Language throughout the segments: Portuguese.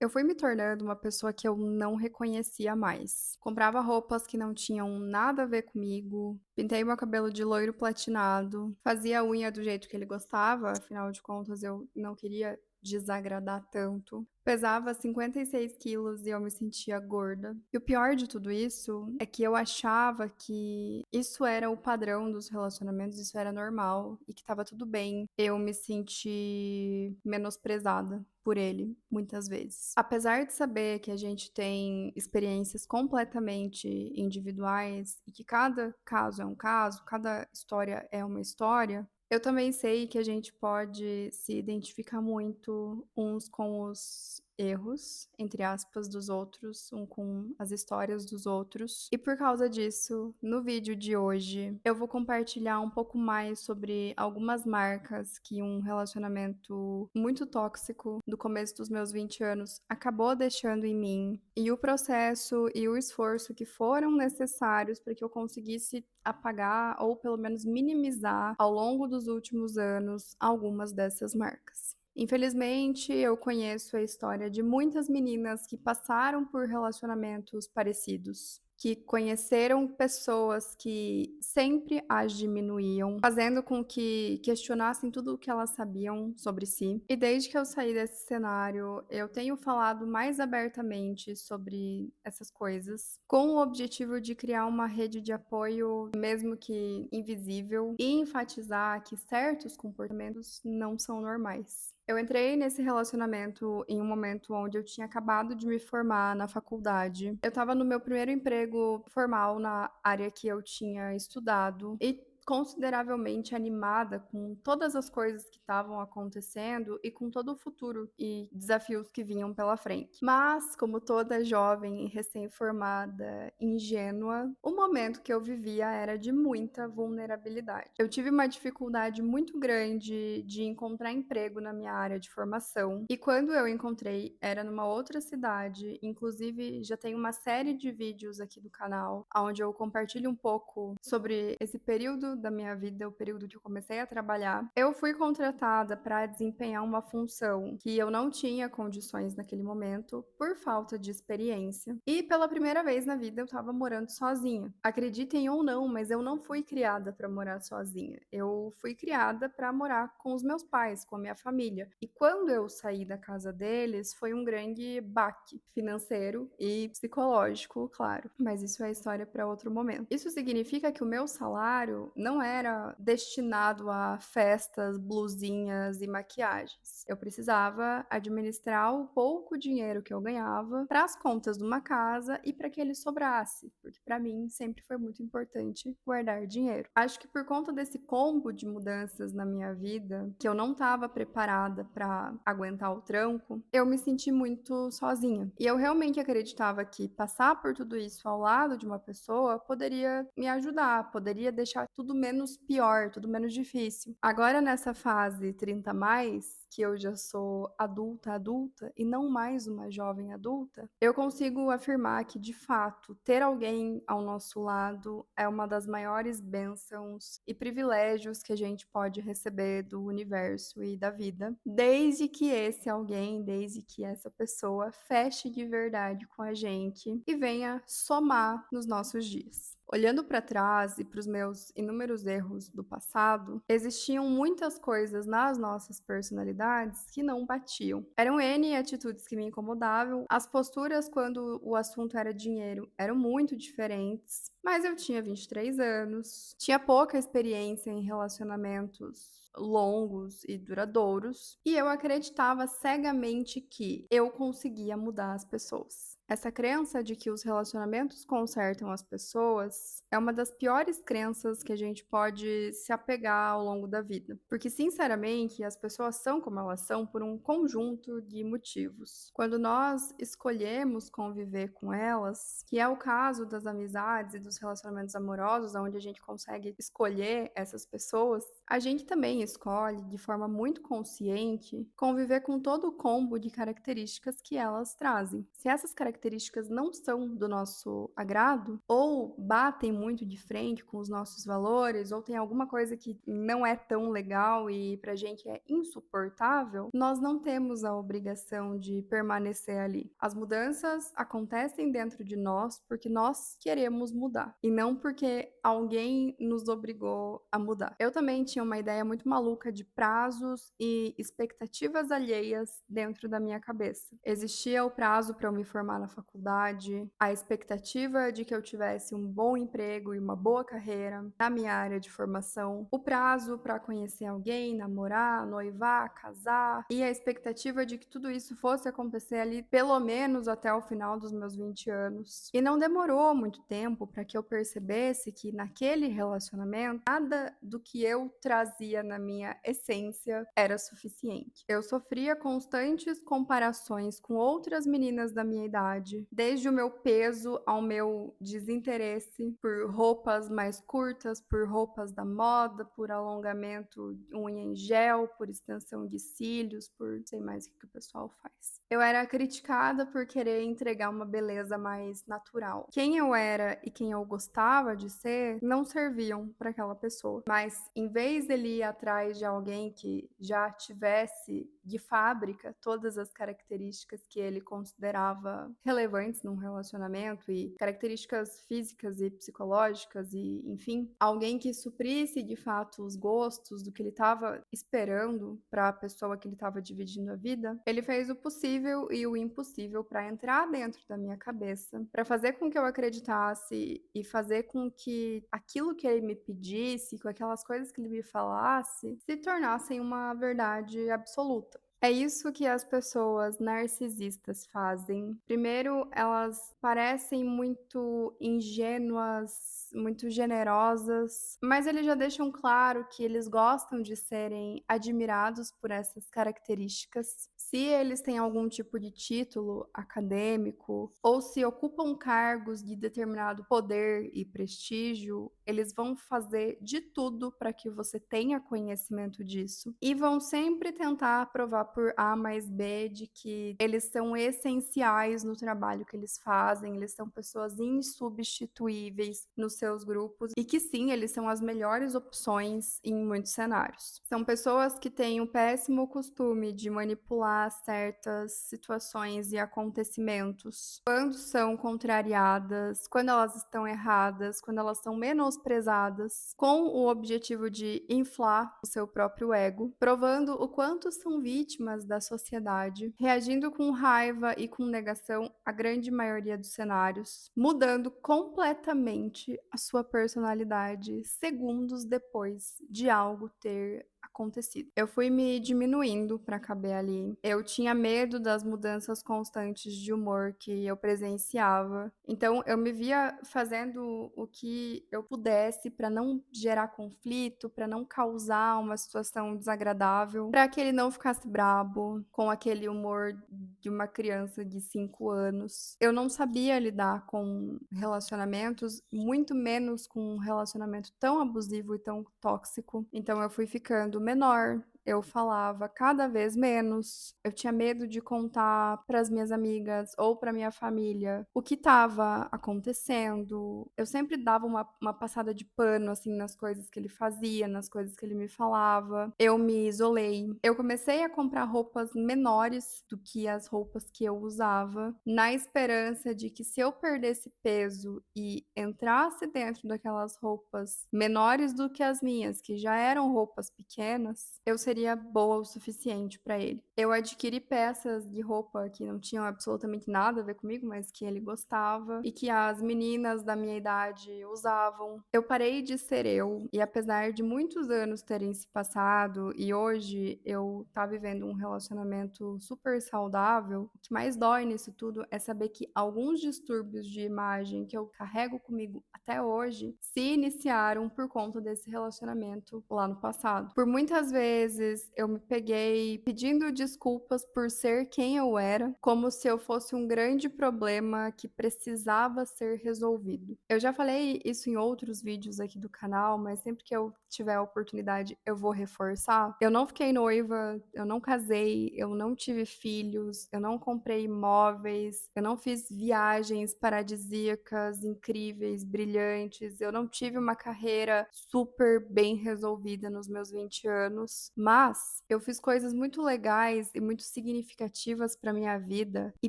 Eu fui me tornando uma pessoa que eu não reconhecia mais. Comprava roupas que não tinham nada a ver comigo, pintei meu cabelo de loiro platinado, fazia a unha do jeito que ele gostava, afinal de contas eu não queria desagradar tanto. Pesava 56 quilos e eu me sentia gorda. E o pior de tudo isso é que eu achava que isso era o padrão dos relacionamentos, isso era normal e que estava tudo bem eu me sentir menosprezada por ele, muitas vezes. Apesar de saber que a gente tem experiências completamente individuais e que cada caso é um caso, cada história é uma história, eu também sei que a gente pode se identificar muito uns com os erros, entre aspas, dos outros, um com as histórias dos outros. E por causa disso, no vídeo de hoje, eu vou compartilhar um pouco mais sobre algumas marcas que um relacionamento muito tóxico do começo dos meus 20 anos acabou deixando em mim, e o processo e o esforço que foram necessários para que eu conseguisse apagar ou pelo menos minimizar ao longo dos últimos anos algumas dessas marcas. Infelizmente, eu conheço a história de muitas meninas que passaram por relacionamentos parecidos, que conheceram pessoas que sempre as diminuíam, fazendo com que questionassem tudo o que elas sabiam sobre si. E desde que eu saí desse cenário, eu tenho falado mais abertamente sobre essas coisas, com o objetivo de criar uma rede de apoio, mesmo que invisível, e enfatizar que certos comportamentos não são normais. Eu entrei nesse relacionamento em um momento onde eu tinha acabado de me formar na faculdade. Eu estava no meu primeiro emprego formal na área que eu tinha estudado e consideravelmente animada com todas as coisas que estavam acontecendo e com todo o futuro e desafios que vinham pela frente. Mas, como toda jovem recém-formada, ingênua, o momento que eu vivia era de muita vulnerabilidade. Eu tive uma dificuldade muito grande de encontrar emprego na minha área de formação, e quando eu encontrei era numa outra cidade. Inclusive já tem uma série de vídeos aqui do canal onde eu compartilho um pouco sobre esse período da minha vida, o período que eu comecei a trabalhar. Eu fui contratada para desempenhar uma função que eu não tinha condições naquele momento por falta de experiência. E pela primeira vez na vida eu estava morando sozinha. Acreditem ou não, mas eu não fui criada para morar sozinha. Eu fui criada para morar com os meus pais, com a minha família. E quando eu saí da casa deles, foi um grande baque financeiro e psicológico, claro. Mas isso é história para outro momento. Isso significa que o meu salário não era destinado a festas, blusinhas e maquiagens. Eu precisava administrar o pouco dinheiro que eu ganhava para as contas de uma casa e para que ele sobrasse, porque para mim sempre foi muito importante guardar dinheiro. Acho que por conta desse combo de mudanças na minha vida, que eu não estava preparada para aguentar o tranco, eu me senti muito sozinha. E eu realmente acreditava que passar por tudo isso ao lado de uma pessoa poderia me ajudar, poderia deixar tudo menos pior, tudo menos difícil. Agora nessa fase 30 mais, que eu já sou adulta e não mais uma jovem adulta, eu consigo afirmar que de fato ter alguém ao nosso lado é uma das maiores bênçãos e privilégios que a gente pode receber do universo e da vida, desde que esse alguém, desde que essa pessoa feche de verdade com a gente e venha somar nos nossos dias. Olhando para trás e para os meus inúmeros erros do passado, existiam muitas coisas nas nossas personalidades que não batiam. Eram N atitudes que me incomodavam, as posturas quando o assunto era dinheiro eram muito diferentes, mas eu tinha 23 anos, tinha pouca experiência em relacionamentos longos e duradouros, e eu acreditava cegamente que eu conseguia mudar as pessoas. Essa crença de que os relacionamentos consertam as pessoas é uma das piores crenças que a gente pode se apegar ao longo da vida. Porque, sinceramente, as pessoas são como elas são por um conjunto de motivos. Quando nós escolhemos conviver com elas, que é o caso das amizades e dos relacionamentos amorosos, onde a gente consegue escolher essas pessoas, a gente também escolhe, de forma muito consciente, conviver com todo o combo de características que elas trazem. Se essas características características não são do nosso agrado, ou batem muito de frente com os nossos valores, ou tem alguma coisa que não é tão legal e pra gente é insuportável, nós não temos a obrigação de permanecer ali. As mudanças acontecem dentro de nós porque nós queremos mudar e não porque alguém nos obrigou a mudar. Eu também tinha uma ideia muito maluca de prazos e expectativas alheias dentro da minha cabeça. Existia o prazo para eu me formar na faculdade, a expectativa de que eu tivesse um bom emprego e uma boa carreira na minha área de formação, o prazo para conhecer alguém, namorar, noivar, casar, e a expectativa de que tudo isso fosse acontecer ali pelo menos até o final dos meus 20 anos. E não demorou muito tempo para que eu percebesse que naquele relacionamento nada do que eu trazia na minha essência era suficiente. Eu sofria constantes comparações com outras meninas da minha idade, desde o meu peso ao meu desinteresse por roupas mais curtas, por roupas da moda, por alongamento de unha em gel, por extensão de cílios, por não sei mais o que o pessoal faz. Eu era criticada por querer entregar uma beleza mais natural. Quem eu era e quem eu gostava de ser não serviam para aquela pessoa. Mas em vez dele ir atrás de alguém que já tivesse de fábrica todas as características que ele considerava relevantes num relacionamento e características físicas e psicológicas e, enfim, alguém que suprisse de fato os gostos do que ele estava esperando para a pessoa que ele estava dividindo a vida, ele fez o possível e o impossível para entrar dentro da minha cabeça, para fazer com que eu acreditasse e fazer com que aquilo que ele me pedisse, com aquelas coisas que ele me falasse, se tornassem uma verdade absoluta. É isso que as pessoas narcisistas fazem. Primeiro, elas parecem muito ingênuas, muito generosas, mas eles já deixam claro que eles gostam de serem admirados por essas características. Se eles têm algum tipo de título acadêmico ou se ocupam cargos de determinado poder e prestígio, eles vão fazer de tudo para que você tenha conhecimento disso e vão sempre tentar provar por A mais B de que eles são essenciais no trabalho que eles fazem, eles são pessoas insubstituíveis nos seus grupos e que sim, eles são as melhores opções em muitos cenários. São pessoas que têm o péssimo costume de manipular certas situações e acontecimentos quando são contrariadas, quando elas estão erradas, quando elas são menosprezadas, com o objetivo de inflar o seu próprio ego, provando o quanto são vítimas da sociedade, reagindo com raiva e com negação à grande maioria dos cenários, mudando completamente a sua personalidade segundos depois de algo ter acontecido. Eu fui me diminuindo para caber ali. Eu tinha medo das mudanças constantes de humor que eu presenciava. Então eu me via fazendo o que eu pudesse para não gerar conflito, para não causar uma situação desagradável, para que ele não ficasse brabo com aquele humor de uma criança de 5 anos. Eu não sabia lidar com relacionamentos, muito menos com um relacionamento tão abusivo e tão tóxico. Então eu fui ficando menor, eu falava cada vez menos. Eu tinha medo de contar para as minhas amigas ou para minha família o que estava acontecendo. Eu sempre dava uma passada de pano assim nas coisas que ele fazia, nas coisas que ele me falava. Eu me isolei. Eu comecei a comprar roupas menores do que as roupas que eu usava, na esperança de que se eu perdesse peso e entrasse dentro daquelas roupas menores do que as minhas, que já eram roupas pequenas, eu seria boa o suficiente para ele. Eu adquiri peças de roupa que não tinham absolutamente nada a ver comigo, mas que ele gostava e que as meninas da minha idade usavam. Eu parei de ser eu e apesar de muitos anos terem se passado e hoje eu tá vivendo um relacionamento super saudável, o que mais dói nisso tudo é saber que alguns distúrbios de imagem que eu carrego comigo até hoje se iniciaram por conta desse relacionamento lá no passado. Por muitas vezes vezes eu me peguei pedindo desculpas por ser quem eu era, como se eu fosse um grande problema que precisava ser resolvido. Eu já falei isso em outros vídeos aqui do canal, mas sempre que eu tiver a oportunidade, eu vou reforçar. Eu não fiquei noiva, eu não casei, eu não tive filhos, eu não comprei imóveis, eu não fiz viagens paradisíacas, incríveis, brilhantes, eu não tive uma carreira super bem resolvida nos meus 20 anos, mas eu fiz coisas muito legais e muito significativas para minha vida e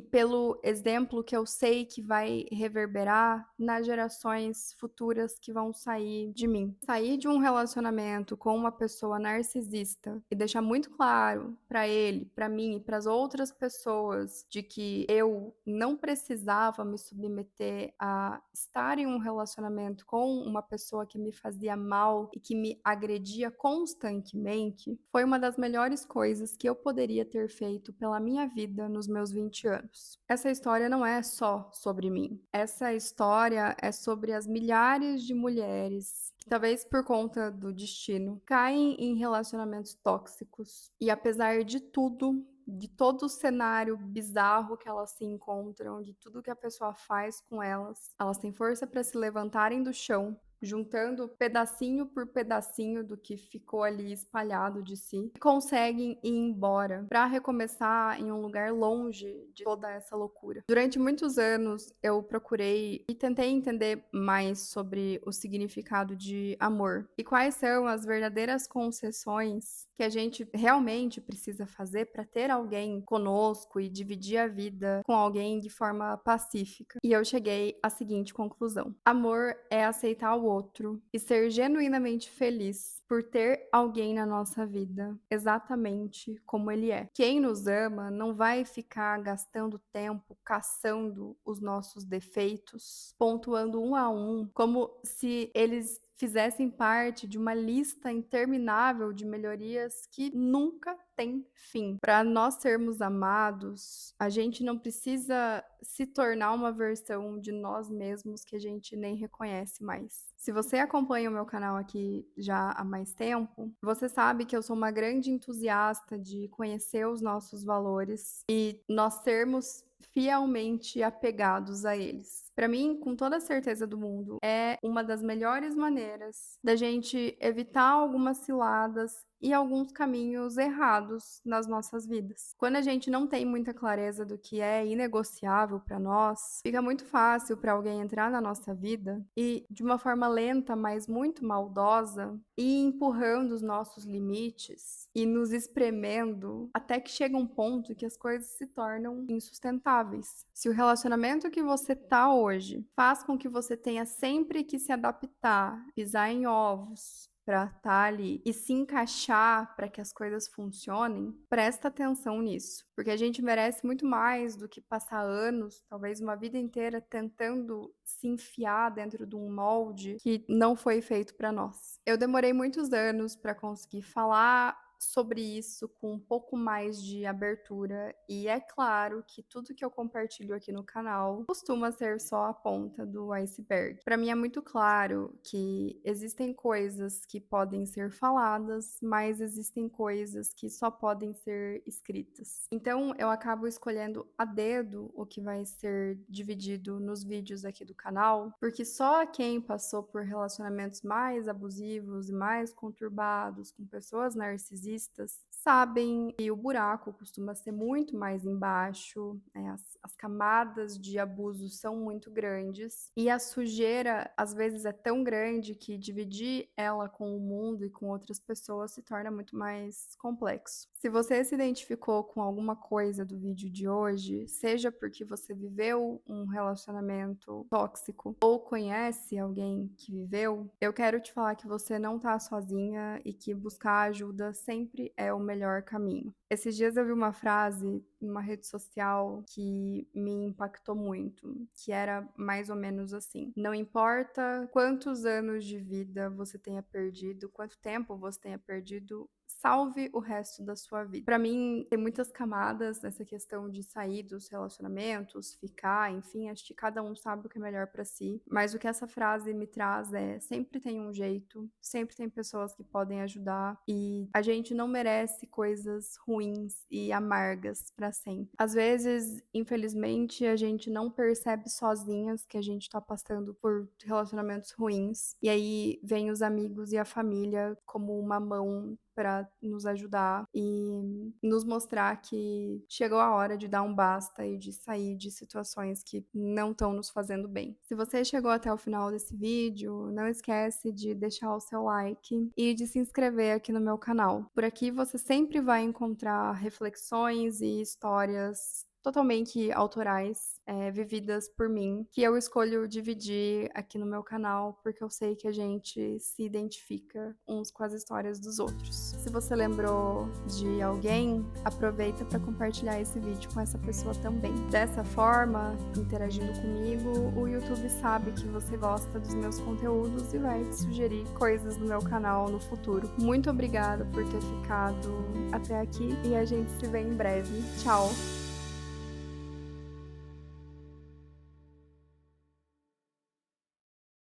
pelo exemplo que eu sei que vai reverberar nas gerações futuras que vão sair de mim. Sair de um relacionamento com uma pessoa narcisista e deixar muito claro para ele, para mim e para as outras pessoas de que eu não precisava me submeter a estar em um relacionamento com uma pessoa que me fazia mal e que me agredia constantemente, foi uma das melhores coisas que eu poderia ter feito pela minha vida nos meus 20 anos. Essa história não é só sobre mim. Essa história é sobre as milhares de mulheres que, talvez por conta do destino, caem em relacionamentos tóxicos e, apesar de tudo, de todo o cenário bizarro que elas se encontram, de tudo que a pessoa faz com elas têm força para se levantarem do chão, juntando pedacinho por pedacinho do que ficou ali espalhado de si, e conseguem ir embora para recomeçar em um lugar longe de toda essa loucura. Durante muitos anos eu procurei e tentei entender mais sobre o significado de amor e quais são as verdadeiras concessões que a gente realmente precisa fazer para ter alguém conosco e dividir a vida com alguém de forma pacífica. E eu cheguei à seguinte conclusão: amor é aceitar o outro e ser genuinamente feliz por ter alguém na nossa vida exatamente como ele é. Quem nos ama não vai ficar gastando tempo caçando os nossos defeitos, pontuando um a um, como se eles fizessem parte de uma lista interminável de melhorias que nunca tem fim. Para nós sermos amados, a gente não precisa se tornar uma versão de nós mesmos que a gente nem reconhece mais. Se você acompanha o meu canal aqui já há mais tempo, você sabe que eu sou uma grande entusiasta de conhecer os nossos valores e nós sermos fielmente apegados a eles. Para mim, com toda a certeza do mundo, é uma das melhores maneiras da gente evitar algumas ciladas e alguns caminhos errados nas nossas vidas. Quando a gente não tem muita clareza do que é inegociável para nós, fica muito fácil para alguém entrar na nossa vida e, de uma forma lenta, mas muito maldosa, ir empurrando os nossos limites e nos espremendo até que chega um ponto que as coisas se tornam insustentáveis. Se o relacionamento que você tá hoje faz com que você tenha sempre que se adaptar, pisar em ovos, para estar ali e se encaixar para que as coisas funcionem, presta atenção nisso, porque a gente merece muito mais do que passar anos, talvez uma vida inteira, tentando se enfiar dentro de um molde que não foi feito para nós. Eu demorei muitos anos para conseguir falar sobre isso com um pouco mais de abertura, e é claro que tudo que eu compartilho aqui no canal costuma ser só a ponta do iceberg. Para mim é muito claro que existem coisas que podem ser faladas, mas existem coisas que só podem ser escritas. Então eu acabo escolhendo a dedo o que vai ser dividido nos vídeos aqui do canal, porque só quem passou por relacionamentos mais abusivos e mais conturbados com pessoas narcisistas sabem que o buraco costuma ser muito mais embaixo, né? As camadas de abuso são muito grandes e a sujeira às vezes é tão grande que dividir ela com o mundo e com outras pessoas se torna muito mais complexo. Se você se identificou com alguma coisa do vídeo de hoje, seja porque você viveu um relacionamento tóxico ou conhece alguém que viveu, eu quero te falar que você não tá sozinha e que buscar ajuda sempre é o melhor caminho. Esses dias eu vi uma frase em uma rede social que me impactou muito, que era mais ou menos assim: não importa quantos anos de vida você tenha perdido, quanto tempo você tenha perdido, salve o resto da sua vida. Pra mim, tem muitas camadas nessa questão de sair dos relacionamentos, ficar, enfim, acho que cada um sabe o que é melhor pra si. Mas o que essa frase me traz é: sempre tem um jeito, sempre tem pessoas que podem ajudar e a gente não merece coisas ruins e amargas pra sempre. Às vezes, infelizmente, a gente não percebe sozinhas que a gente tá passando por relacionamentos ruins. E aí vem os amigos e a família como uma mão para nos ajudar e nos mostrar que chegou a hora de dar um basta e de sair de situações que não estão nos fazendo bem. Se você chegou até o final desse vídeo, não esquece de deixar o seu like e de se inscrever aqui no meu canal. Por aqui você sempre vai encontrar reflexões e histórias totalmente autorais, vividas por mim, que eu escolho dividir aqui no meu canal, porque eu sei que a gente se identifica uns com as histórias dos outros. Se você lembrou de alguém, aproveita para compartilhar esse vídeo com essa pessoa também. Dessa forma, interagindo comigo, o YouTube sabe que você gosta dos meus conteúdos e vai te sugerir coisas no meu canal no futuro. Muito obrigada por ter ficado até aqui e a gente se vê em breve. Tchau!